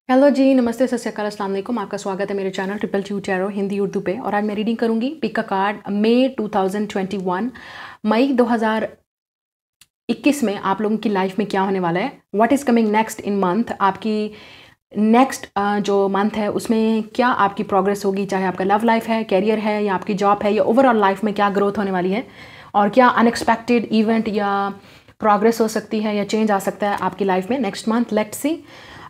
Hello जी, नमस्ते, सत श्री अकाल, अस्सलाम वालेकुम। आपका स्वागत है मेरे channel triple chew tarot Hindi Urdu पे। और आज मैं रीडिंग करूंगी पिक अ कार्ड मई 2021, मई 2021 में आप लोगों की लाइफ में क्या होने वाला है, what is coming next in month. आपकी नेक्स्ट जो मंथ है उसमें क्या आपकी प्रोग्रेस होगी, चाहे आपका लव लाइफ है, कैरियर है, या आपकी जॉब है, या ओवरऑल लाइफ में क्या ग्रोथ होने वाली है, और क्या अनएक्सपेक्टेड इवेंट या प्रोग्रेस हो सकती है या चेंज आ सकता है आपकी लाइफ में next month. Let's see.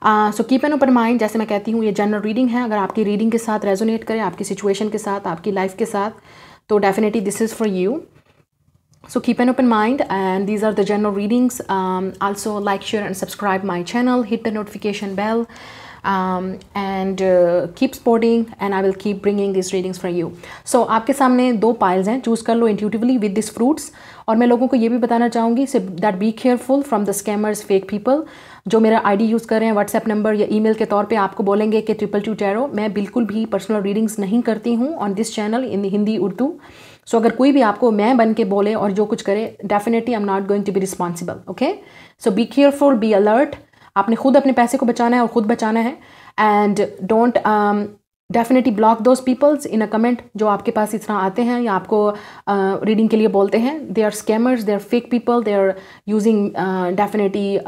So keep an open mind. जैसे मैं कहती हूँ, ये जनरल रीडिंग है। अगर आपकी रीडिंग के साथ रेजोनेट करे, आपकी सिचुएशन के साथ, आपकी लाइफ के साथ, तो definitely this is for you. So keep an open mind, and these are the general readings. Also like, share and subscribe my channel, hit the notification bell, and keep supporting, and I will keep bringing these readings for you. So आपके सामने दो piles हैं, choose कर लो intuitively with these fruits. और मैं लोगों को ये भी बताना चाहूँगी that be careful from the scammers, fake people, जो मेरा आईडी यूज़ कर रहे हैं व्हाट्सएप नंबर या ईमेल के तौर पे आपको बोलेंगे कि ट्रिपल च्यू टैरो। मैं बिल्कुल भी पर्सनल रीडिंग्स नहीं करती हूँ on this channel in Hindi Urdu. So अगर कोई भी आपको मैं बन के बोले और जो कुछ करे, definitely I am not going to be responsible. Okay, so be careful, be alert. आपने खुद अपने पैसे को बचाना है और ख़ुद बचाना है। And don't definitely block those peoples in a comment जो आपके पास इस तरह आते हैं या आपको रीडिंग के लिए बोलते हैं। They are scammers, they are fake people, they are using definitely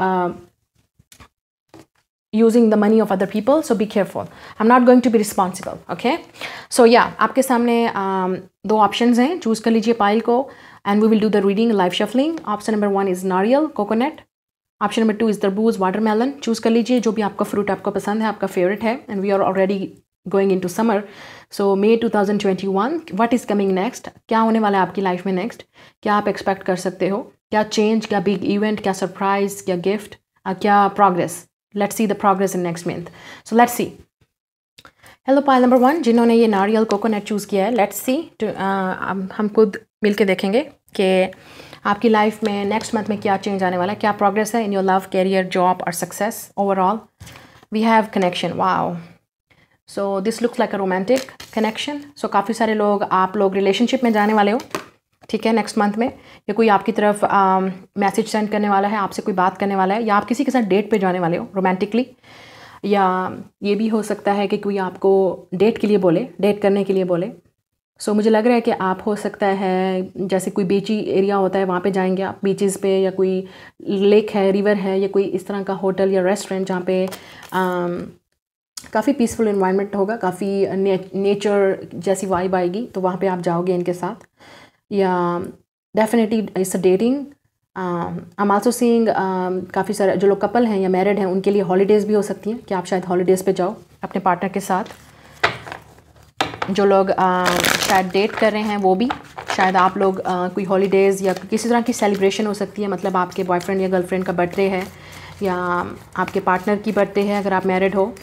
using the money of other people, so be careful. I'm not going to be responsible. Okay, so yeah, आपके सामने दो options हैं, choose कर लीजिए pile को, and we will do the reading live shuffling. Option number 1 is नारियल, coconut. Option number 2 is तरबूज, watermelon. choose कर लीजिए जो भी आपका fruit आपको पसंद है, आपका favorite है। and we are already going into summer, so May 2021, what is coming next? क्या होने वाला है आपकी लाइफ में नेक्स्ट? क्या आप एक्सपेक्ट कर सकते हो? क्या चेंज, क्या बिग इवेंट, क्या सरप्राइज, क्या गिफ्ट, क्या progress? Let's see the progress in next month. So let's see. Hello pile number 1, जिन्होंने ये नारियल कोकोनट चूज़ किया है, let's see. हम खुद मिल के देखेंगे कि आपकी लाइफ में नेक्स्ट मंथ में क्या चेंज आने वाला है, क्या प्रोग्रेस है in your love, career, job और success overall. We have connection. Wow, so this looks like a romantic connection. So काफ़ी सारे लोग, आप लोग रिलेशनशिप में जाने वाले हो, ठीक है, नेक्स्ट मंथ में, या कोई आपकी तरफ मैसेज सेंड करने वाला है, आपसे कोई बात करने वाला है, या आप किसी के साथ डेट पे जाने वाले हो रोमांटिकली. या ये भी हो सकता है कि कोई आपको डेट के लिए बोले, डेट करने के लिए बोले. सो मुझे लग रहा है कि आप, हो सकता है जैसे कोई बीची एरिया होता है वहाँ पे जाएंगे आप, बीचेस पे, या कोई लेक है, रिवर है, या कोई इस तरह का होटल या रेस्टोरेंट जहाँ पे काफ़ी पीसफुल इन्वायरमेंट होगा, काफ़ी नेचर जैसी वाइब आएगी, तो वहाँ पे आप जाओगे इनके साथ. या definitely it's a dating. I am also seeing काफ़ी सारे जो लोग कपल हैं या मैरिड हैं उनके लिए हॉलीडेज़ भी हो सकती हैं कि आप शायद हॉलीडेज़ पे जाओ अपने पार्टनर के साथ. जो लोग शायद डेट कर रहे हैं वो भी, शायद आप लोग कोई हॉलीडेज़ या किसी तरह की सेलिब्रेशन हो सकती है. मतलब आपके बॉयफ्रेंड या गर्लफ्रेंड का बर्थडे है, या आपके पार्टनर की बर्थडे है अगर आप मैरिड हो,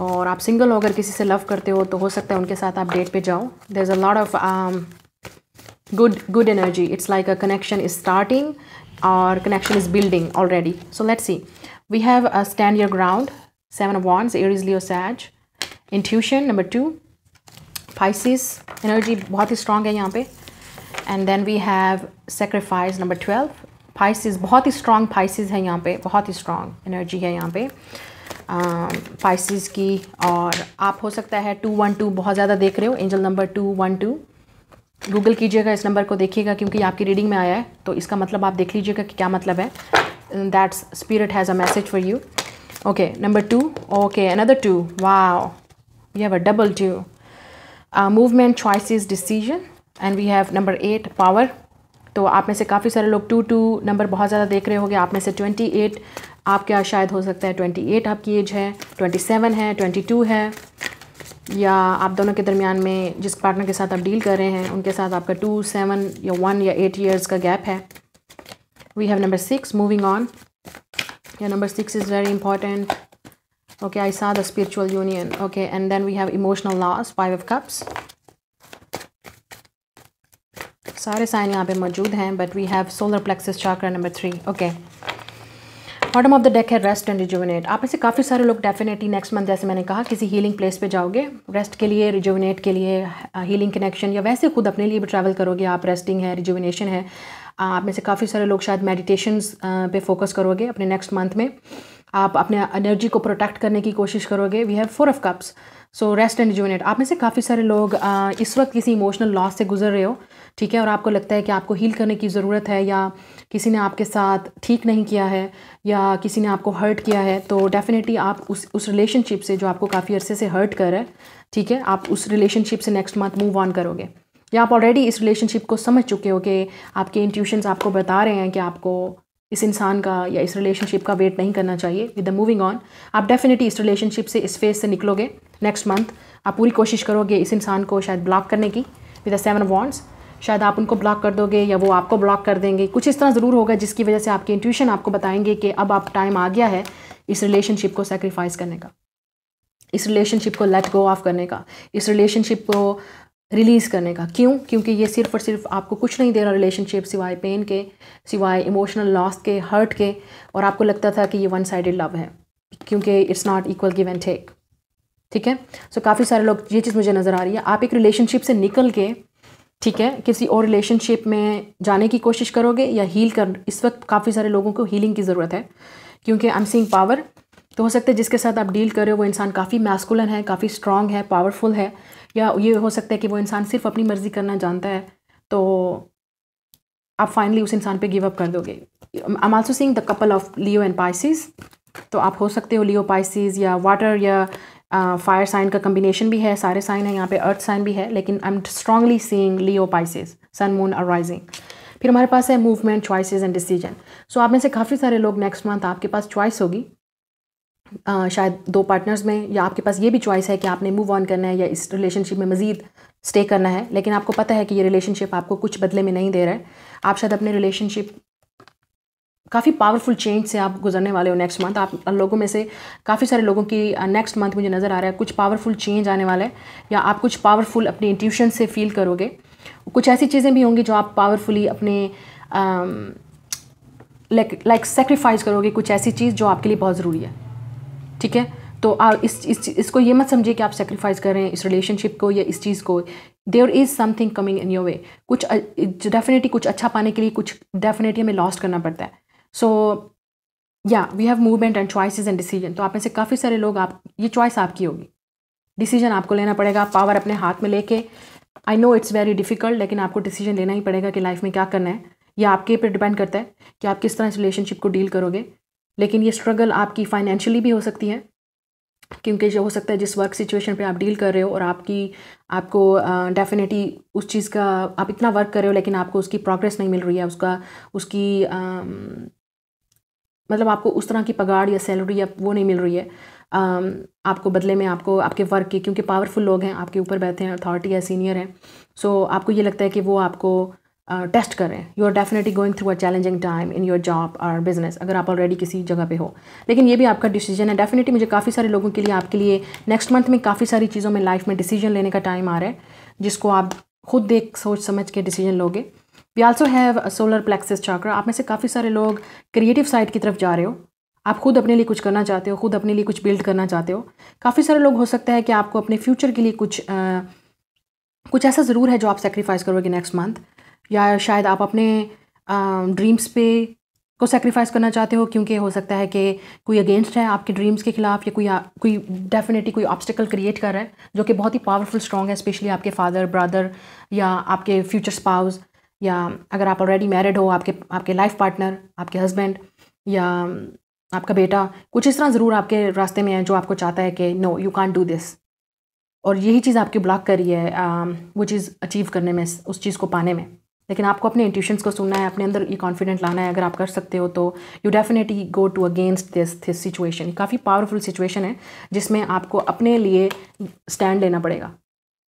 और आप सिंगल हो अगर किसी से लव करते हो, तो हो सकता है उनके साथ आप डेट पे जाओ. There is a lot of good energy. It's like a connection is starting, or connection is building already. So let's see. We have a stand your ground, 7 of wands, Aries, Leo, Sag. Intuition number 2, Pisces energy बहुत ही strong है यहाँ पे. And then we have sacrifice number 12, Pisces बहुत ही strong, Pisces है यहाँ पे, बहुत ही strong energy है यहाँ पे Pisces की. और आप हो सकता है 212 बहुत ज़्यादा देख रहे हो, एंजल नंबर 212. गूगल कीजिएगा, इस नंबर को देखिएगा, क्योंकि आपकी रीडिंग में आया है, तो इसका मतलब आप देख लीजिएगा कि क्या मतलब है. That's spirit has a message for you. Okay, number 2. Okay, another 2. Wow, we have a double 2. Movement, choices, decision. And we have number 8, power. तो आप में से काफ़ी सारे लोग 2 नंबर बहुत ज़्यादा देख रहे होंगे. आप में से 28 आपका शायद हो सकता है, 28 आपकी एज है, 27 है, 22 है, या आप दोनों के दरमियान में जिस पार्टनर के साथ आप डील कर रहे हैं उनके साथ आपका 2, 7 या 1 या 8 ईयर्स का गैप है. We have number 6, moving on. Yeah number 6 is very important. Okay, I saw the spiritual union. Okay, and then we have emotional loss, 5 of cups. सारे साइन यहाँ पे मौजूद हैं, but we have solar plexus chakra number 3. Okay, bottom of the deck है rest and rejuvenate. आप में से काफ़ी सारे लोग डेफिनेटली नेक्स्ट मंथ, जैसे मैंने कहा, किसी हीलिंग प्लेस पे जाओगे रेस्ट के लिए, रिजुविनेट के लिए, हीलिंग कनेक्शन, या वैसे खुद अपने लिए भी ट्रैवल करोगे आप. रेस्टिंग है, रिजुविनेशन है. आप में से काफ़ी सारे लोग शायद मेडिटेशंस पे फोकस करोगे अपने नेक्स्ट मंथ में. आप अपने एनर्जी को प्रोटेक्ट करने की कोशिश करोगे। We have 4 of cups, so rest and rejuvenate. आप में से काफ़ी सारे लोग इस वक्त किसी इमोशनल लॉस से गुजर रहे हो, ठीक है, और आपको लगता है कि आपको हील करने की ज़रूरत है, या किसी ने आपके साथ ठीक नहीं किया है, या किसी ने आपको हर्ट किया है। तो डेफिनेटली आप उस रिलेशनशिप से जो आपको काफ़ी अरसे से हर्ट कर रहा है, ठीक है, आप उस रिलेशनशिप से नेक्स्ट मंथ मूव ऑन करोगे। या आप ऑलरेडी इस रिलेशनशिप को समझ चुके हो कि आपके इंट्यूशंस आपको बता रहे हैं कि आपको इस इंसान का या इस रिलेशनशिप का वेट नहीं करना चाहिए। विद द मूविंग ऑन, आप डेफिनेटली इस रिलेशनशिप से, इस फेज से निकलोगे नेक्स्ट मंथ। आप पूरी कोशिश करोगे इस इंसान को शायद ब्लॉक करने की। विद द 7 ऑफ वॉन्ड्स, शायद आप उनको ब्लॉक कर दोगे या वो आपको ब्लॉक कर देंगे। कुछ इस तरह ज़रूर होगा जिसकी वजह से आपके इंट्यूशन आपको बताएंगे कि अब आप टाइम आ गया है इस रिलेशनशिप को सेक्रीफाइस करने का, इस रिलेशनशिप को लेट गो ऑफ करने का, इस रिलेशनशिप को रिलीज़ करने का। क्यों? क्योंकि ये सिर्फ और सिर्फ आपको कुछ नहीं दे रहा रिलेशनशिप, सिवाय पेन के, सिवाय इमोशनल लॉस के, हर्ट के। और आपको लगता था कि ये वन साइडेड लव है, क्योंकि it's not equal give and take, ठीक है। सो काफ़ी सारे लोग, ये चीज़ मुझे नज़र आ रही है, आप एक रिलेशनशिप से निकल के, ठीक है, किसी और रिलेशनशिप में जाने की कोशिश करोगे या हील कर। इस वक्त काफ़ी सारे लोगों को हीलिंग की ज़रूरत है, क्योंकि आई एम सीइंग पावर। तो हो सकता है जिसके साथ आप डील कर रहे हो वो इंसान काफ़ी मैस्कुलिन है, काफ़ी स्ट्रांग है, पावरफुल है, या ये हो सकता है कि वो इंसान सिर्फ अपनी मर्ज़ी करना जानता है। तो आप फाइनली उस इंसान पे गिव अप कर दोगे। I am also seeing the couple of Leo and Pisces. तो आप हो सकते हो लियो पाइसिस, या वाटर या फायर साइन का कम्बिनेशन भी है। सारे साइन है यहाँ पे, अर्थ साइन भी है, लेकिन I am strongly seeing Leo Pisces, sun moon और राइजिंग। फिर हमारे पास है movement, choices and decision. So आप में से काफ़ी सारे लोग नेक्स्ट मंथ आपके पास चॉइस होगी, शायद 2 पार्टनर्स में, या आपके पास ये भी चॉइस है कि आपने मूव ऑन करना है या इस रिलेशनशिप में मज़ीद स्टे करना है। लेकिन आपको पता है कि ये रिलेशनशिप आपको कुछ बदले में नहीं दे रहा है। आप शायद अपने रिलेशनशिप, काफ़ी पावरफुल चेंज से आप गुजरने वाले हो नेक्स्ट मंथ। आप लोगों में से काफ़ी सारे लोगों की नेक्स्ट मंथ मुझे नज़र आ रहा है कुछ पावरफुल चेंज आने वाला है, या आप कुछ पावरफुल अपने इंट्यूशन से फील करोगे। कुछ ऐसी चीज़ें भी होंगी जो आप पावरफुली अपने लाइक सेक्रीफाइस करोगे, कुछ ऐसी चीज़ जो आपके लिए बहुत ज़रूरी है, ठीक है। तो आप इसको ये मत समझिए कि आप सेक्रीफाइस कर रहे हैं इस रिलेशनशिप को या इस चीज़ को। There is something coming in your way. कुछ डेफिनेटली कुछ अच्छा पाने के लिए कुछ डेफिनेटली हमें लॉस्ट करना पड़ता है। सो या we have movement and choices and decision. तो आप में से काफ़ी सारे लोग, आप ये चॉइस आपकी होगी, डिसीजन आपको लेना पड़ेगा, पावर अपने हाथ में लेके। I know it's very difficult, लेकिन आपको डिसीजन लेना ही पड़ेगा कि लाइफ में क्या करना है। यह आपके पर डिपेंड करता है कि आप किस तरह इस रिलेशनशिप को डील करोगे। लेकिन ये स्ट्रगल आपकी फाइनेंशियली भी हो सकती है, क्योंकि जो हो सकता है जिस वर्क सिचुएशन पे आप डील कर रहे हो और आपको डेफिनेटली उस चीज़ का आप इतना वर्क कर रहे हो, लेकिन आपको उसकी प्रोग्रेस नहीं मिल रही है, उसकी मतलब आपको उस तरह की पगार या सैलरी या वो नहीं मिल रही है आपको बदले में, आपको आपके वर्क की, क्योंकि पावरफुल लोग हैं आपके ऊपर बैठे हैं, अथॉरिटी है, सीनियर हैं। सो आपको ये लगता है कि वो आपको टेस्ट कर रहे हैं। You are definitely going through a challenging time in your job और बिजनेस, अगर आप ऑलरेडी किसी जगह पे हो। लेकिन ये भी आपका डिसीजन है। डेफिनेटली मुझे काफ़ी सारे लोगों के लिए, आपके लिए नेक्स्ट मंथ में काफ़ी सारी चीज़ों में लाइफ में डिसीजन लेने का टाइम आ रहा है, जिसको आप खुद देख सोच समझ के डिसीजन लोगे। We also have solar plexus chakra. आप में से काफ़ी सारे लोग क्रिएटिव साइड की तरफ जा रहे हो, आप खुद अपने लिए कुछ करना चाहते हो, खुद अपने लिए कुछ बिल्ड करना चाहते हो। काफ़ी सारे लोग हो सकता है कि आपको अपने फ्यूचर के लिए कुछ ऐसा ज़रूर है जो आप सेक्रीफाइस करोगे नेक्स्ट मंथ, या शायद आप अपने ड्रीम्स पे को सेक्रीफाइस करना चाहते हो, क्योंकि हो सकता है कि कोई अगेंस्ट है आपके ड्रीम्स के खिलाफ, या कोई डेफिनेटली कोई ऑब्स्टिकल क्रिएट कर रहा है जो कि बहुत ही पावरफुल स्ट्रॉन्ग है, स्पेशली आपके फादर, ब्रदर, या आपके फ्यूचर स्पाउस, या अगर आप ऑलरेडी मैरिड हो, आपके लाइफ पार्टनर, आपके हस्बैंड, या आपका बेटा। कुछ इस तरह ज़रूर आपके रास्ते में है जो आपको चाहता है कि no you can't do this, और यही चीज़ आपकी ब्लॉक कर रही है वो चीज़ अचीव करने में, उस चीज़ को पाने में। लेकिन आपको अपने इंट्यूशंस को सुनना है, अपने अंदर ये कॉन्फिडेंट लाना है। अगर आप कर सकते हो तो you definitely go to against this situation. काफ़ी पावरफुल सिचुएशन है जिसमें आपको अपने लिए स्टैंड लेना पड़ेगा।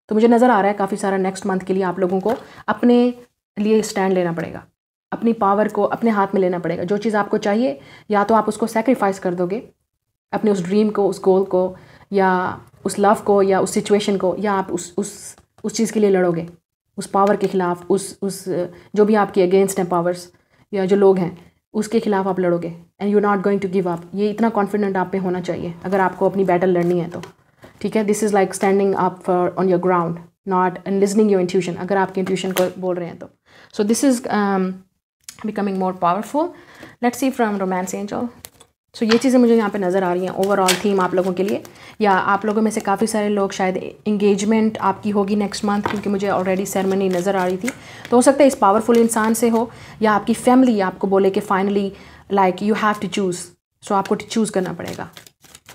तो मुझे नज़र आ रहा है काफ़ी सारा नेक्स्ट मंथ के लिए आप लोगों को अपने लिए स्टैंड लेना पड़ेगा, अपनी पावर को अपने हाथ में लेना पड़ेगा। जो चीज़ आपको चाहिए, या तो आप उसको सेक्रीफाइस कर दोगे, अपने उस ड्रीम को, उस गोल को, या उस लव को, या उस सिचुएशन को, या आप उस चीज़ के लिए लड़ोगे, उस पावर के ख़िलाफ़, उस जो भी आपके अगेंस्ट हैं पावर्स या जो लोग हैं, उसके ख़िलाफ़ आप लड़ोगे। And you are not going to give up. ये इतना कॉन्फिडेंट आप पे होना चाहिए अगर आपको अपनी बैटल लड़नी है तो, ठीक है। This is like standing up on your ground, not and listening your intuition, अगर आपके इंट्यूशन को बोल रहे हैं तो। सो this is becoming more powerful. Let's see from Romance Angel. सो ये चीज़ें मुझे यहाँ पे नज़र आ रही हैं ओवरऑल थीम आप लोगों के लिए। या आप लोगों में से काफ़ी सारे लोग शायद इंगेजमेंट आपकी होगी नेक्स्ट मंथ, क्योंकि मुझे ऑलरेडी सेरेमनी नज़र आ रही थी। तो हो सकता है इस पावरफुल इंसान से हो, या आपकी फैमिली आपको बोले कि finally like you have to choose. So आपको चूज़ करना पड़ेगा,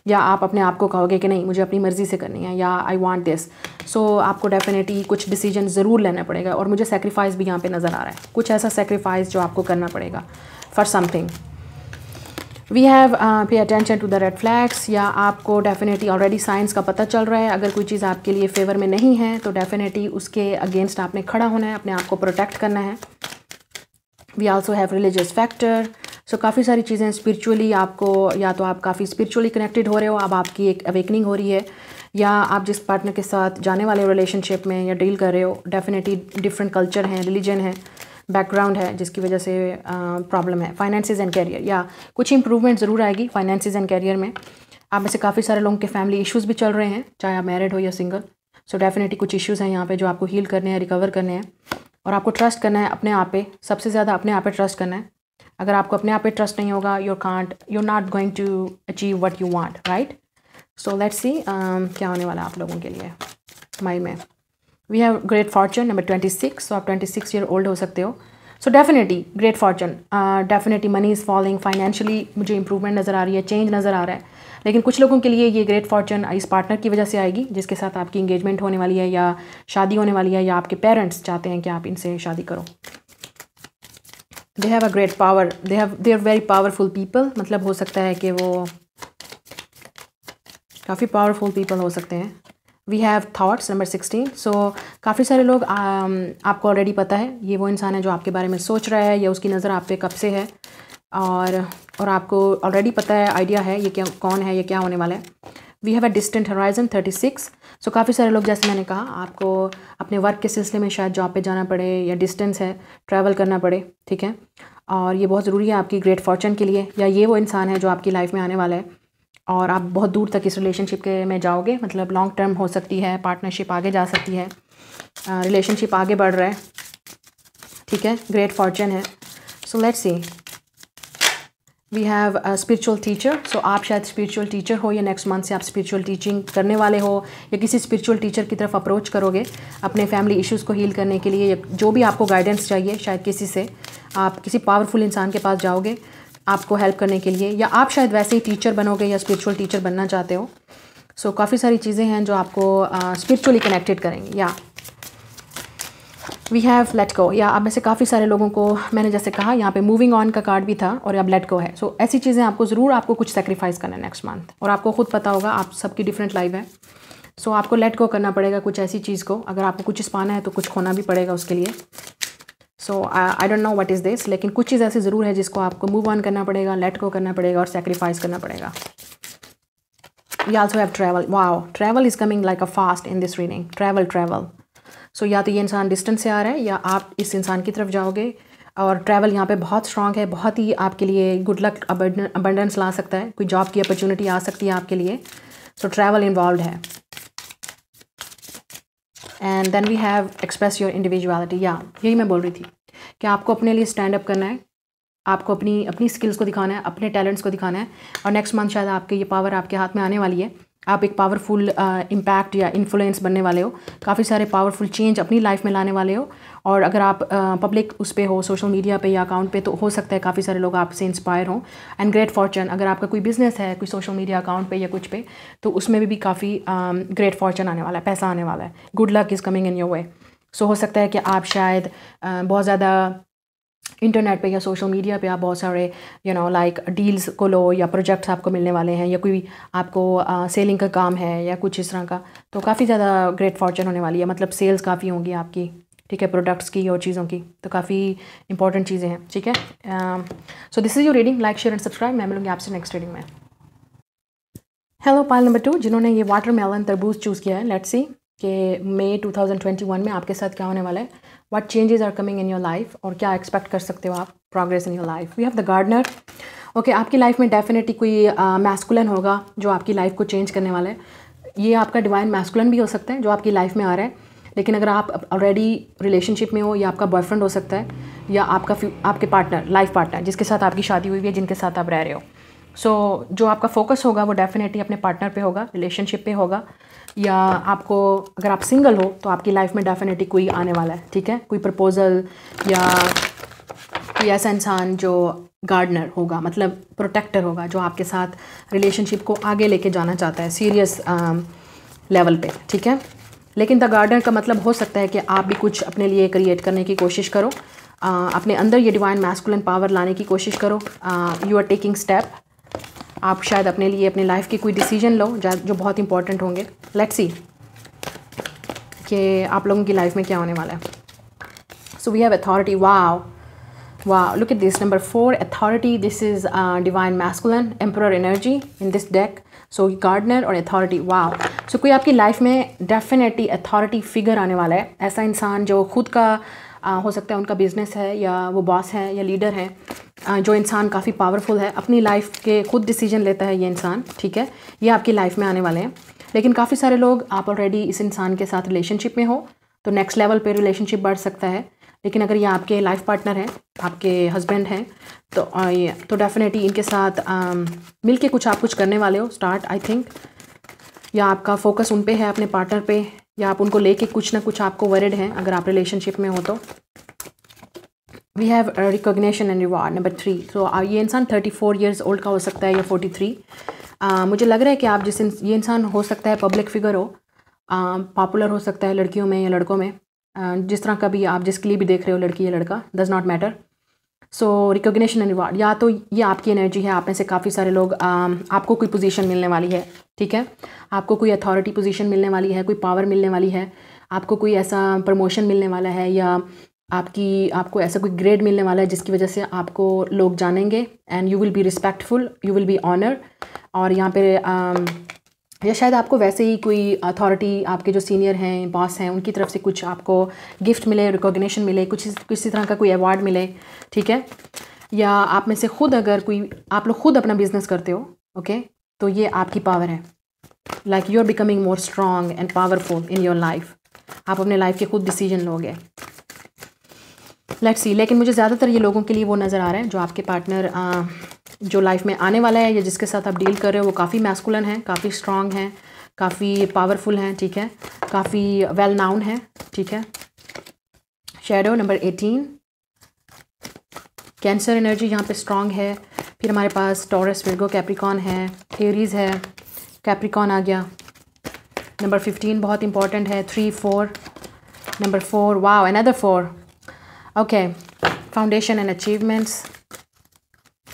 या आप अपने आप को कहोगे कि नहीं मुझे अपनी मर्ज़ी से करनी है, या आई वांट दिस। सो आपको डेफिनेटली कुछ डिसीजन ज़रूर लेना पड़ेगा। और मुझे सेक्रीफाइस भी यहाँ पे नज़र आ रहा है, कुछ ऐसा सेक्रीफाइस जो आपको करना पड़ेगा for something. We have pay attention to the red flags, या आपको डेफिनेटली ऑलरेडी साइंस का पता चल रहा है। अगर कोई चीज़ आपके लिए फेवर में नहीं है तो डेफिनेटली उसके अगेंस्ट आपने खड़ा होना है, अपने आप को प्रोटेक्ट करना है। We also have religious factor. So काफ़ी सारी चीज़ें स्पिरिचुअली आपको, या तो आप काफ़ी स्पिरिचुअली कनेक्टेड हो रहे हो, अब आपकी एक अवेकनिंग हो रही है, या आप जिस पार्टनर के साथ जाने वाले रिलेशनशिप में या डील कर रहे हो डेफिनेटली डिफरेंट कल्चर है, रिलीजन है, बैकग्राउंड है, जिसकी वजह से प्रॉब्लम है। फाइनेंसेस एंड कैरियर, या कुछ इंप्रूवमेंट ज़रूर आएगी फाइनेंसेस एंड कैरियर में। आप में से काफ़ी सारे लोगों के फैमिली इश्यूज़ भी चल रहे हैं, चाहे आप मैरिड हो या सिंगल। सो डेफिनेटली कुछ इश्यूज़ हैं यहाँ पे जो आपको हील करने हैं, रिकवर करने हैं, और आपको ट्रस्ट करना है अपने आप पे, सबसे ज़्यादा अपने आप पे ट्रस्ट करना है। अगर आपको अपने आप पे ट्रस्ट नहीं होगा, you're not going to achieve what you want, right? So let's see क्या होने वाला है आप लोगों के लिए मई में। We have great fortune number 26। So आप 26 ईयर ओल्ड हो सकते हो। So definitely great fortune, definitely money is falling, financially मुझे इंप्रूवमेंट नज़र आ रही है, चेंज नज़र आ रहा है। लेकिन कुछ लोगों के लिए ये ग्रेट फॉर्चून इस पार्टनर की वजह से आएगी जिसके साथ आपकी इंगेजमेंट होने वाली है, या शादी होने वाली है, या आपके पेरेंट्स चाहते हैं कि आप इनसे शादी करो। They have a great power, they are very powerful people, मतलब हो सकता है कि वो काफ़ी पावरफुल पीपल हो सकते हैं। We have thoughts number 16। So काफ़ी सारे लोग आपको ऑलरेडी पता है ये वो इंसान है जो आपके बारे में सोच रहा है, या उसकी नज़र आप पे कब से है, और आपको ऑलरेडी पता है, आइडिया है ये क्या कौन है, ये क्या होने वाला है। We have a distant horizon 36। So काफ़ी सारे लोग, जैसे मैंने कहा, आपको अपने वर्क के सिलसिले में शायद जॉब पे जाना पड़े, या डिस्टेंस है, ट्रैवल करना पड़े, ठीक है। और ये बहुत ज़रूरी है आपकी ग्रेट फॉर्चून के लिए, या ये वो इंसान है जो आपकी लाइफ में आने वाला है, और आप बहुत दूर तक इस रिलेशनशिप के में जाओगे, मतलब लॉन्ग टर्म हो सकती है, पार्टनरशिप आगे जा सकती है, रिलेशनशिप आगे बढ़ रहा है, ठीक है, ग्रेट फॉर्चून है। So let's see, we have a spiritual teacher. So आप शायद स्पिरिचुअल टीचर हो, या नेक्स्ट मंथ से आप स्पिरिचुअल टीचिंग करने वाले हो, या किसी स्पिरिचुअल टीचर की तरफ अप्रोच करोगे अपने फैमिली इश्यूज़ को हील करने के लिए, या जो भी आपको गाइडेंस चाहिए, शायद किसी से आप किसी पावरफुल इंसान के पास जाओगे आपको हेल्प करने के लिए, या आप शायद वैसे ही टीचर बनोगे या स्पिरिचुअल टीचर बनना चाहते हो। सो काफ़ी सारी चीज़ें हैं जो आपको स्पिरिचुअली कनेक्टेड करेंगी। या वी हैव लेट गो, या आप में से काफ़ी सारे लोगों को मैंने जैसे कहा यहाँ पे मूविंग ऑन का कार्ड भी था, और अब लेट गो है। सो ऐसी चीज़ें आपको ज़रूर आपको कुछ सेक्रीफाइस करना है नेक्स्ट मंथ, और आपको खुद पता होगा आप सबकी डिफरेंट लाइफ है। सो आपको लेट गो करना पड़ेगा कुछ ऐसी चीज़ को, अगर आपको कुछ पाना है तो कुछ खोना भी पड़ेगा उसके लिए। So I don't know what is this, लेकिन कुछ चीज़ ऐसी ज़रूर है जिसको आपको मूव ऑन करना पड़ेगा, लेट गो करना पड़ेगा, और सेक्रीफाइस करना पड़ेगा। You also have travel. Wow, travel is coming like a fast in this reading. Travel. So या तो ये इंसान डिस्टेंस से आ रहा है, या आप इस इंसान की तरफ जाओगे, और ट्रैवल यहाँ पे बहुत स्ट्रांग है, बहुत ही आपके लिए गुड लक अबंडेंस ला सकता है, कोई जॉब की अपॉर्चुनिटी आ सकती है आपके लिए। सो ट्रैवल इन्वॉल्व है। And then we have express your individuality. या यही मैं बोल रही थी कि आपको अपने लिए स्टैंड अप करना है, आपको अपनी स्किल्स को दिखाना है, अपने टैलेंट्स को दिखाना है, और नेक्स्ट मंथ शायद आपके ये पावर आपके हाथ में आने वाली है। आप एक पावरफुल इम्पैक्ट या इन्फ्लुएंस बनने वाले हो, काफ़ी सारे पावरफुल चेंज अपनी लाइफ में लाने वाले हो। और अगर आप पब्लिक उस पे हो, सोशल मीडिया पे या अकाउंट पे, तो हो सकता है काफ़ी सारे लोग आपसे इंस्पायर हों। एंड ग्रेट फॉर्चून, अगर आपका कोई बिजनेस है, कोई सोशल मीडिया अकाउंट पे या कुछ पे, तो उसमें भी काफ़ी ग्रेट फॉर्चून आने वाला है, पैसा आने वाला है, good luck is coming in your way. So हो सकता है कि आप शायद बहुत ज़्यादा इंटरनेट पे या सोशल मीडिया पे आप बहुत सारे लाइक डील्स को लो, या प्रोजेक्ट्स आपको मिलने वाले हैं, या कोई आपको सेलिंग का काम है या कुछ इस तरह का, तो काफ़ी ज़्यादा ग्रेट फॉर्चून होने वाली है, मतलब सेल्स काफ़ी होंगी आपकी, ठीक है, प्रोडक्ट्स की और चीज़ों की, तो काफ़ी इंपॉर्टेंट चीज़ें हैं, ठीक है। सो this is your reading, like share and subscribe. मैं मिलूँगी आपसे नेक्स्ट रीडिंग में। हेलो पाइल नंबर 2, जिन्होंने ये वाटरमेलन तरबूज चूज़ किया है, लेट्स सी कि मई 2021 में आपके साथ क्या होने वाला है, what changes are coming in your life, और क्या एक्सपेक्ट कर सकते हो आप progress in your life. We have the gardener. Okay, आपकी लाइफ में डेफिनेटली कोई मैस्कुलिन होगा जो आपकी लाइफ को चेंज करने वाला है। ये आपका डिवाइन मैस्कुलिन भी हो सकता है जो आपकी लाइफ में आ रहा है, लेकिन अगर आप ऑलरेडी रिलेशनशिप में हो, या आपका बॉयफ्रेंड हो सकता है, या आपके पार्टनर, लाइफ पार्टनर जिसके साथ आपकी शादी हुई है, जिनके साथ आप रह रहे हो। सो जो आपका फोकस होगा वो डेफिनेटली अपने पार्टनर पे होगा, रिलेशनशिप पे होगा, या आपको अगर आप सिंगल हो तो आपकी लाइफ में डेफिनेटली कोई आने वाला है, ठीक है, कोई प्रपोजल या कोई ऐसा इंसान जो गार्डनर होगा, मतलब प्रोटेक्टर होगा, जो आपके साथ रिलेशनशिप को आगे लेके जाना चाहता है सीरियस लेवल पे, ठीक है। लेकिन द गार्डनर का मतलब हो सकता है कि आप भी कुछ अपने लिए क्रिएट करने की कोशिश करो, अपने अंदर ये डिवाइन मैस्कुलिन पावर लाने की कोशिश करो। यू आर टेकिंग स्टेप, आप शायद अपने लिए अपने लाइफ के कोई डिसीजन लो जो बहुत इंपॉर्टेंट होंगे। लेट्स सी कि आप लोगों की लाइफ में क्या होने वाला है। So we have authority, wow wow, look at this, number 4, authority. This is divine masculine emperor energy in this deck. So gardener और authority, wow. So कोई आपकी लाइफ में डेफिनेटली अथॉरिटी फिगर आने वाला है, ऐसा इंसान जो खुद का हो सकता है उनका बिजनेस है, या वो बॉस है या लीडर है, जो इंसान काफ़ी पावरफुल है, अपनी लाइफ के खुद डिसीजन लेता है ये इंसान, ठीक है, ये आपकी लाइफ में आने वाले हैं। लेकिन काफ़ी सारे लोग, आप ऑलरेडी इस इंसान के साथ रिलेशनशिप में हो तो नेक्स्ट लेवल पे रिलेशनशिप बढ़ सकता है। लेकिन अगर ये आपके लाइफ पार्टनर हैं, आपके हस्बैंड हैं, तो डेफिनेटली इनके साथ मिलके आप कुछ करने वाले हो स्टार्ट, आई थिंक, या आपका फोकस उन पे है, अपने पार्टनर पे, या आप उनको लेके कुछ ना कुछ आपको वरिड हैं अगर आप रिलेशनशिप में हो तो। We have recognition and reward, number 3। तो ये इंसान 34 ईयर्स ओल्ड का हो सकता है या 43। मुझे लग रहा है कि आप ये इंसान हो सकता है पब्लिक फिगर हो, पॉपुलर हो सकता है लड़कियों में या लड़कों में, जिस तरह का भी आप जिसके लिए भी देख रहे हो, लड़की या लड़का, does not matter. So recognition and reward, या तो ये आपकी एनर्जी है, आप में से काफ़ी सारे लोग, आपको कोई पोजीशन मिलने वाली है, ठीक है, आपको कोई अथॉरिटी पोजीशन मिलने वाली है, कोई पावर मिलने वाली है, आपको कोई ऐसा प्रमोशन मिलने वाला है, या आपको ऐसा कोई ग्रेड मिलने वाला है जिसकी वजह से आपको लोग जानेंगे, and you will be respectful, you will be honour. और यहाँ पे या शायद आपको वैसे ही कोई अथॉरिटी, आपके जो सीनियर हैं, बॉस हैं, उनकी तरफ से कुछ आपको गिफ्ट मिले, रिकॉग्निशन मिले, कुछ किसी तरह का कोई अवार्ड मिले, ठीक है। या आप में से खुद, अगर आप लोग खुद अपना बिजनेस करते हो, ओके, तो ये आपकी पावर है, like you are becoming more strong and powerful in your life. आप अपने लाइफ के खुद डिसीजन लोगे। लेट्स सी, लेकिन मुझे ज़्यादातर ये लोगों के लिए वो नज़र आ रहा है जो आपके पार्टनर जो लाइफ में आने वाला है, या जिसके साथ आप डील कर रहे हो, वो काफ़ी मैस्कुलिन है, काफ़ी स्ट्रॉन्ग हैं, काफ़ी पावरफुल हैं, ठीक है, काफ़ी वेल नाउन है, ठीक है। शैडो नंबर 18, कैंसर एनर्जी यहाँ पे स्ट्रॉन्ग है। फिर हमारे पास टॉरस, विर्गो, कैप्रिकॉन है, एरीज है, कैप्रिकॉन आ गया। नंबर 15 बहुत इंपॉर्टेंट है, 3, 4, number 4, wow, another 4, okay, foundation and achievements,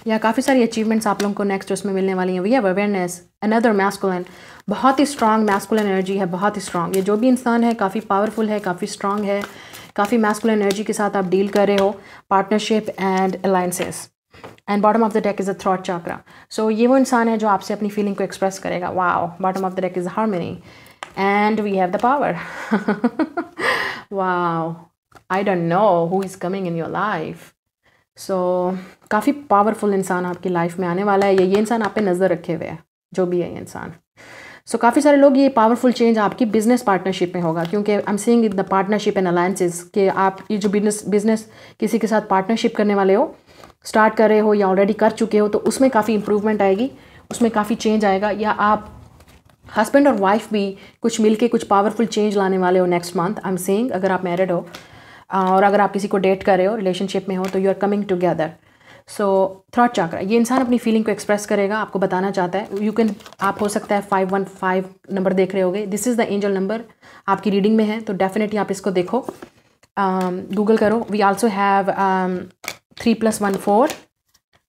या काफ़ी सारी अचीवमेंट्स आप लोगों को नेक्स्ट उसमें मिलने वाली हैं। We have awareness, another masculine, बहुत ही स्ट्रॉन्ग मैस्कुलिन एनर्जी है, बहुत ही स्ट्रॉन्ग। ये जो भी इंसान है काफ़ी पावरफुल है, काफ़ी स्ट्रॉन्ग है, काफ़ी मैस्कुलिन एनर्जी के साथ आप डील कर रहे हो, partnership and alliances. And bottom of the deck is a throat chakra. So ये वो इंसान है जो आपसे अपनी फीलिंग को एक्सप्रेस करेगा। Wow, bottom of the deck is harmony and we have the power. Wow, I don't know who is coming in your life. So काफ़ी पावरफुल इंसान आपकी लाइफ में आने वाला है, ये इंसान आप पे नज़र रखे हुए है, जो भी है ये इंसान। सो काफ़ी सारे लोग, ये पावरफुल चेंज आपकी बिजनेस पार्टनरशिप में होगा, क्योंकि I am seeing the partnership and alliances, कि आप ये जो बिजनेस किसी के साथ पार्टनरशिप करने वाले हो, स्टार्ट कर रहे हो या ऑलरेडी कर चुके हो, तो उसमें काफ़ी इंप्रूवमेंट आएगी, उसमें काफ़ी चेंज आएगा। या आप हस्बैंड और वाइफ भी कुछ मिलके कुछ पावरफुल चेंज लाने वाले हो next month, I am seeing, अगर आप मैरिड हो और अगर आप किसी को डेट कर रहे हो, रिलेशनशिप में हो, तो you are coming together. So throat chakra, ये इंसान अपनी फीलिंग को एक्सप्रेस करेगा, आपको बताना चाहता है। यू कैन, आप हो सकता है 515 नंबर देख रहे होगे, this is the angel number, आपकी रीडिंग में है, तो डेफिनेटली आप इसको देखो, गूगल करो। We also have 3 + 1 4,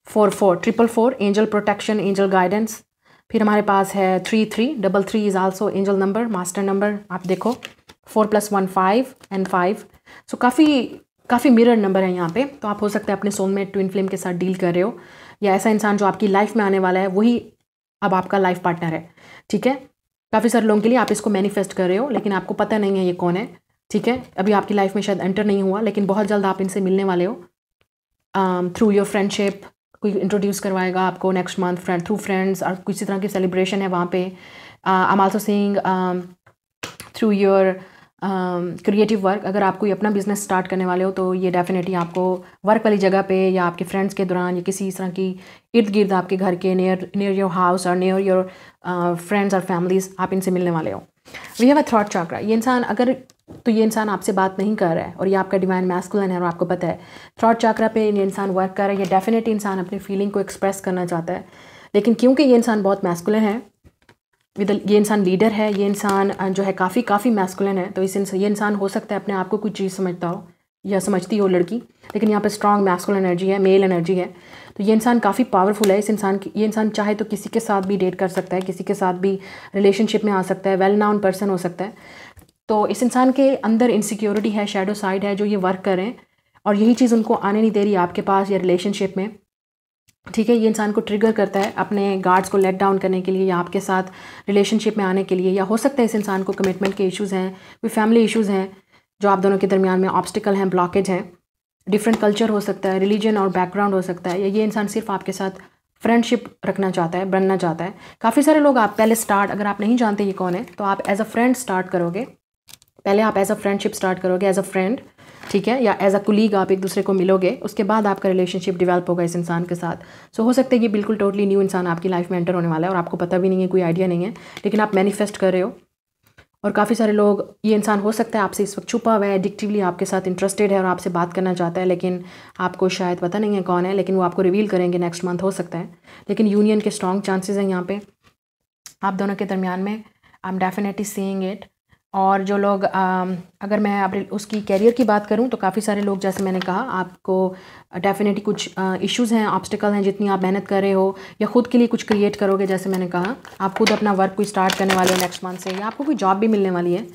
4 4, 444, angel protection, angel guidance. फिर हमारे पास है 3 3, 3 is also angel number, master number, आप देखो। 4 + 1 5 and 5। सो काफ़ी मिरर नंबर है यहाँ पे, तो आप हो सकता है अपने सोलमेट ट्विन फ्लेम के साथ डील कर रहे हो, या ऐसा इंसान जो आपकी लाइफ में आने वाला है वही अब आपका लाइफ पार्टनर है, ठीक है। काफ़ी सारे लोगों के लिए आप इसको मैनिफेस्ट कर रहे हो, लेकिन आपको पता नहीं है ये कौन है, ठीक है। अभी आपकी लाइफ में शायद एंटर नहीं हुआ, लेकिन बहुत जल्द आप इनसे मिलने वाले हो थ्रू योर फ्रेंडशिप। कोई इंट्रोड्यूस करवाएगा आपको नेक्स्ट मंथ, थ्रू फ्रेंड्स, और किसी तरह की सेलिब्रेशन है वहाँ पे। I am also seeing through your creative work, अगर आप कोई अपना बिजनेस स्टार्ट करने वाले हो तो ये डेफिनेटली आपको वर्क वाली जगह पे या आपके फ्रेंड्स के दौरान या किसी इस तरह की इर्द गिर्द आपके घर के नियर योर हाउस और नियर योर फ्रेंड्स और फैमिलीज़ आप इनसे मिलने वाले हो। वी हैव अ थॉट चक्रा। ये इंसान अगर तो ये इंसान आपसे बात नहीं कर रहा है और ये आपका डिवाइन मैस्कुलिन है और आपको पता है थॉट चक्रा पे ये इंसान वर्क कर रहा है। ये डेफिनेटली इंसान अपनी फीलिंग को एक्सप्रेस करना चाहता है, लेकिन क्योंकि ये इंसान बहुत मैस्कुलिन है, ये इंसान लीडर है, ये इंसान जो है काफ़ी मैस्कुलिन है, तो ये इंसान हो सकता है अपने आप को कोई चीज़ समझता हो या समझती हो लड़की, लेकिन यहाँ पे स्ट्रॉन्ग मैस्कुलिन एनर्जी है, मेल एनर्जी है। तो ये इंसान काफ़ी पावरफुल है। ये इंसान चाहे तो किसी के साथ भी डेट कर सकता है, किसी के साथ भी रिलेशनशिप में आ सकता है, वेल नाउन पर्सन हो सकता है। तो इस इंसान के अंदर इनसिक्योरिटी है, शैडो साइड है जो ये वर्क करें और यही चीज़ उनको आने नहीं दे रही आपके पास या रिलेशनशिप में। ठीक है, ये इंसान को ट्रिगर करता है अपने गार्ड्स को लेट डाउन करने के लिए या आपके साथ रिलेशनशिप में आने के लिए, या हो सकता है इस इंसान को कमिटमेंट के इश्यूज़ हैं, कोई फैमिली इश्यूज़ हैं जो आप दोनों के दरमियान में ऑब्स्टिकल हैं, ब्लॉकेज हैं, डिफरेंट कल्चर हो सकता है, रिलीजन और बैकग्राउंड हो सकता है, या ये इंसान सिर्फ आपके साथ फ्रेंडशिप रखना चाहता है, बनना चाहता है। काफ़ी सारे लोग आप पहले स्टार्ट, अगर आप नहीं जानते ये कौन है तो आप एज अ फ्रेंड स्टार्ट करोगे, पहले आप एज अ फ्रेंडशिप स्टार्ट करोगे एज अ फ्रेंड, ठीक है, या एज अ कुलीग आप एक दूसरे को मिलोगे, उसके बाद आपका रिलेशनशिप डेवलप होगा इस इंसान के साथ। सो हो सकता है कि बिल्कुल टोटली न्यू इंसान आपकी लाइफ में एंटर होने वाला है और आपको पता भी नहीं है, कोई आइडिया नहीं है, लेकिन आप मैनिफेस्ट कर रहे हो। और काफ़ी सारे लोग, ये इंसान हो सकता है आपसे इस वक्त छुपा हुआ है, एडिक्टिवली आपके साथ इंटरेस्टेड है और आपसे बात करना चाहता है, लेकिन आपको शायद पता नहीं है कौन है, लेकिन वो आपको रिवील करेंगे नेक्स्ट मंथ, हो सकता है। लेकिन यूनियन के स्ट्रॉन्ग चांसेस हैं यहाँ पे आप दोनों के दरमियान में। I am definitely seeing it. और जो लोग अगर मैं अब उसकी कैरियर की बात करूं तो काफ़ी सारे लोग, जैसे मैंने कहा, आपको डेफिनेटली कुछ इश्यूज़ हैं, ऑब्स्टिकल हैं, जितनी आप मेहनत कर रहे हो या ख़ुद के लिए कुछ क्रिएट करोगे, जैसे मैंने कहा आप खुद अपना वर्क कोई स्टार्ट करने वाले हो नेक्स्ट मंथ से, या आपको कोई जॉब भी मिलने वाली है,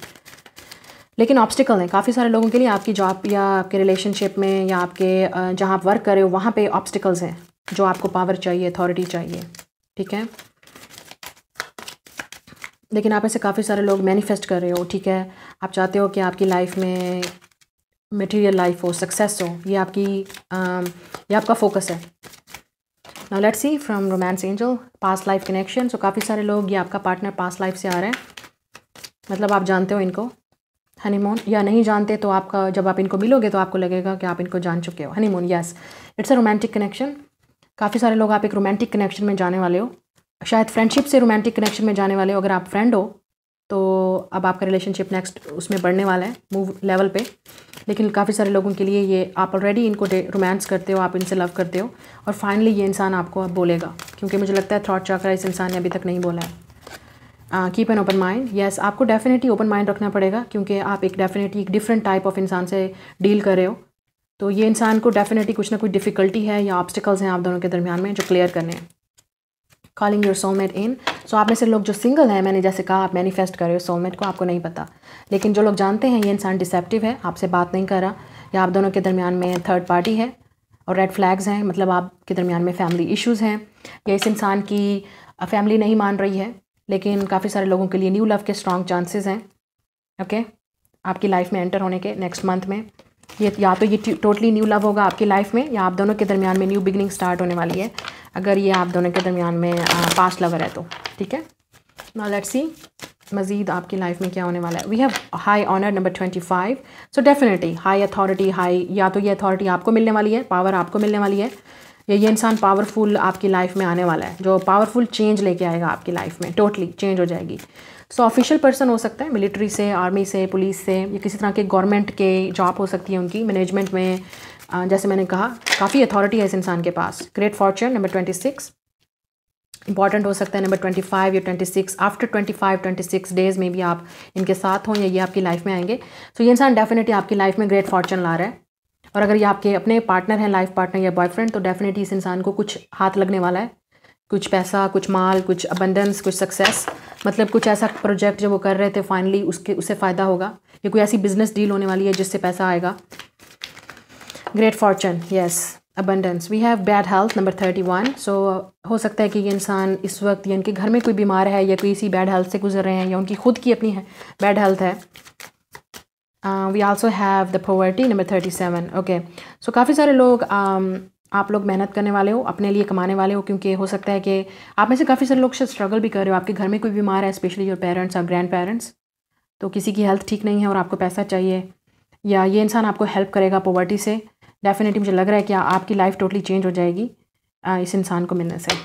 लेकिन ऑब्स्टिकल हैं काफ़ी सारे लोगों के लिए आपकी जॉब या आपके रिलेशनशिप में या आपके जहाँ आप वर्क कर रहे हो वहाँ पर ऑब्स्टिकल्स हैं जो आपको पावर चाहिए, अथॉरिटी चाहिए, ठीक है। लेकिन आप ऐसे काफ़ी सारे लोग मैनिफेस्ट कर रहे हो, ठीक है, आप चाहते हो कि आपकी लाइफ में मटेरियल लाइफ हो, सक्सेस हो, ये आपका फोकस है। Now let's see from romance angel past life connection. So काफ़ी सारे लोग, ये आपका पार्टनर पास्ट लाइफ से आ रहा है, मतलब आप जानते हो इनको, हनीमून, या नहीं जानते तो आपका जब आप इनको मिलोगे तो आपको लगेगा कि आप इनको जान चुके हो। Honeymoon, yes, it's a romantic connection. काफ़ी सारे लोग आप एक रोमांटिक कनेक्शन में जाने वाले हो, शायद फ्रेंडशिप से रोमांटिक कनेक्शन में जाने वाले हो। अगर आप फ्रेंड हो तो अब आपका रिलेशनशिप नेक्स्ट उसमें बढ़ने वाला है, मूव लेवल पे। लेकिन काफ़ी सारे लोगों के लिए ये आप ऑलरेडी इनको रोमांस करते हो, आप इनसे लव करते हो और फाइनली ये इंसान आपको अब बोलेगा, क्योंकि मुझे लगता है थॉट चक्रा इस इंसान ने अभी तक नहीं बोला है। Keep an open mind, yes, आपको डेफिनेटली ओपन माइंड रखना पड़ेगा क्योंकि आप एक डेफिनेटली एक डिफरेंट टाइप ऑफ इंसान से डील कर रहे हो। तो ये इंसान को डेफिनेटली कुछ ना कुछ डिफ़िकल्टी है या ऑब्स्टिकल्स हैं आप दोनों के दरमियान में जो क्लियर करने हैं। कॉलिंग योर सोलमेट इन। सो आप में से लोग जो सिंगल हैं, मैंने जैसे कहा आप मैनिफेस्ट कर रहे हो सोलमेट को, आपको नहीं पता, लेकिन जो लोग जानते हैं ये इंसान डिसेप्टिव है, आपसे बात नहीं कर रहा, या आप दोनों के दरमियान में थर्ड पार्टी है और रेड फ्लैग्स हैं, मतलब आपके दरमियान में फैमिली इश्यूज़ हैं, या इस इंसान की फैमिली नहीं मान रही है, लेकिन काफ़ी सारे लोगों के लिए न्यू लव के स्ट्रॉन्ग चांसेस हैं, ओके, आपकी लाइफ में एंटर होने के नेक्स्ट मंथ में। ये या तो ये टोटली न्यू लव होगा आपकी लाइफ में, या आप दोनों के दरमियान में न्यू बिगनिंग स्टार्ट होने वाली है, अगर ये आप दोनों के दरमियान में पास्ट लवर है तो, ठीक है। नाउ लेट्स सी मज़ीद आपकी लाइफ में क्या होने वाला है। We have high honour number 25। So definitely high authority, high, या तो ये अथॉरिटी आपको मिलने वाली है, पावर आपको मिलने वाली है, या ये इंसान पावरफुल आपकी लाइफ में आने वाला है जो पावरफुल चेंज लेके आएगा आपकी लाइफ में, टोटली चेंज हो जाएगी। सो ऑफिशियल पर्सन हो सकता है, मिलिट्री से, आर्मी से, पुलिस से, या किसी तरह के गवर्नमेंट के जॉब हो सकती है उनकी, मैनेजमेंट में, जैसे मैंने कहा काफ़ी अथॉरिटी है इस इंसान के पास। ग्रेट फॉर्चून नंबर 26 इंपॉर्टेंट हो सकता है, नंबर 25 या 26, आफ्टर 25-26 डेज़ में भी आप इनके साथ हों या ये आपकी लाइफ में आएंगे। सो ये इंसान डेफिनेटली आपकी लाइफ में ग्रेट फॉर्चून ला रहा है, और अगर ये आपके अपने पार्टनर हैं, लाइफ पार्टनर या बॉयफ्रेंड, तो डेफिनेटली इस इंसान को कुछ हाथ लगने वाला है, कुछ पैसा, कुछ माल, कुछ अबंडेंस, कुछ सक्सेस, मतलब कुछ ऐसा प्रोजेक्ट जो वो कर रहे थे फाइनली उससे फ़ायदा होगा, या कोई ऐसी बिजनेस डील होने वाली है जिससे पैसा आएगा। Great fortune, yes, abundance. We have bad health number 31। So हो सकता है कि ये इंसान इस वक्त या इनके घर में कोई बीमार है या कोई इसी बैड हेल्थ से गुजर रहे हैं, या उनकी खुद की अपनी बैड हेल्थ है। We also have the poverty number 37। Okay, so काफ़ी सारे लोग आप लोग मेहनत करने वाले हो, अपने लिए कमाने वाले हो, क्योंकि हो सकता है कि आप में से काफ़ी सारे लोग शायद स्ट्रगल भी कर रहे हो, आपके घर में कोई बीमार है, स्पेशली योर पेरेंट्स और ग्रैंड पेरेंट्स, तो किसी की हेल्थ ठीक नहीं है और आपको पैसा चाहिए, या ये इंसान आपको हेल्प करेगा पॉवर्टी से, डेफिनेटली मुझे लग रहा है कि आपकी लाइफ टोटली चेंज हो जाएगी इस इंसान को मिलने से।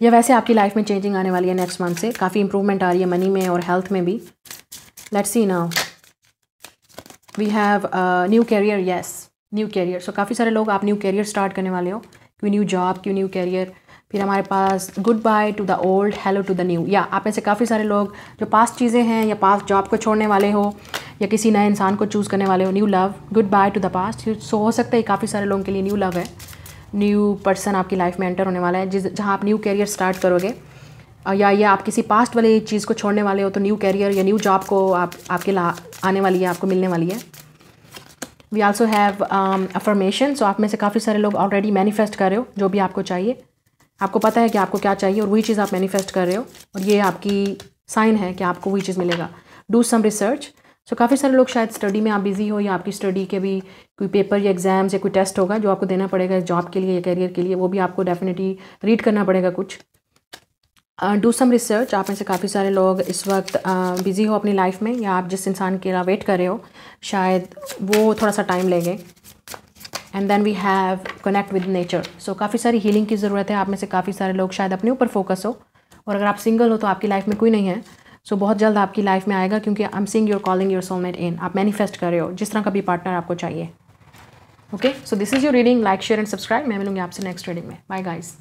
या वैसे आपकी लाइफ में चेंजिंग आने वाली है नेक्स्ट मंथ से, काफ़ी इंप्रूवमेंट आ रही है मनी में और हेल्थ में भी। Let's see now, we have new career, yes new career. So काफ़ी सारे लोग आप न्यू कैरियर स्टार्ट करने वाले हो, क्यों न्यू जॉब, क्यों न्यू कैरियर। फिर हमारे पास goodbye to the old, hello to the new. या आप में से काफ़ी सारे लोग जो पास्ट चीज़ें हैं या पास्ट जॉब को छोड़ने वाले हो या किसी नए इंसान को चूज़ करने वाले हो, new love, goodbye to the past. So हो सकता है काफ़ी सारे लोगों के लिए न्यू लव है, न्यू पर्सन आपकी लाइफ में एंटर होने वाला है जहाँ आप न्यू कैरियर स्टार्ट करोगे। या आप किसी पास्ट वाली चीज़ को छोड़ने वाले हो तो न्यू कैरियर या न्यू जॉब को आपके आने वाली है, आपको मिलने वाली है। We also have affirmation. So आप में से काफ़ी सारे लोग ऑलरेडी मैनिफेस्ट कर रहे हो जो भी आपको चाहिए, आपको पता है कि आपको क्या चाहिए और वही चीज़ आप मैनिफेस्ट कर रहे हो और ये आपकी साइन है कि आपको वही चीज़ मिलेगा। Do some research. सो काफ़ी सारे लोग शायद स्टडी में आप बिज़ी हो या आपकी स्टडी के भी कोई पेपर या एग्ज़ाम्स या कोई टेस्ट होगा जो आपको देना पड़ेगा जॉब के लिए या करियर के लिए, वो भी आपको डेफिनेटली रीड करना पड़ेगा कुछ। Do some research. आप में से काफ़ी सारे लोग इस वक्त बिज़ी हो अपनी लाइफ में या आप जिस इंसान के लिए वेट कर रहे हो शायद वो थोड़ा सा टाइम लेंगे। And then we have connect with nature. So काफ़ी सारी हीलिंग की ज़रूरत है। आप में से काफ़ी सारे लोग शायद अपने ऊपर फोकस हो, और अगर आप सिंगल हो तो आपकी लाइफ में कोई नहीं है। सो बहुत जल्द आपकी लाइफ में आएगा, क्योंकि I am seeing your calling your soulmate in. आप मैनिफेस्ट कर रहे हो जिस तरह का भी पार्टनर आपको चाहिए। Okay, so this is your reading. Like, share and subscribe. मैं मिलूंगी आपसे नेक्स्ट रीडिंग में। Bye guys.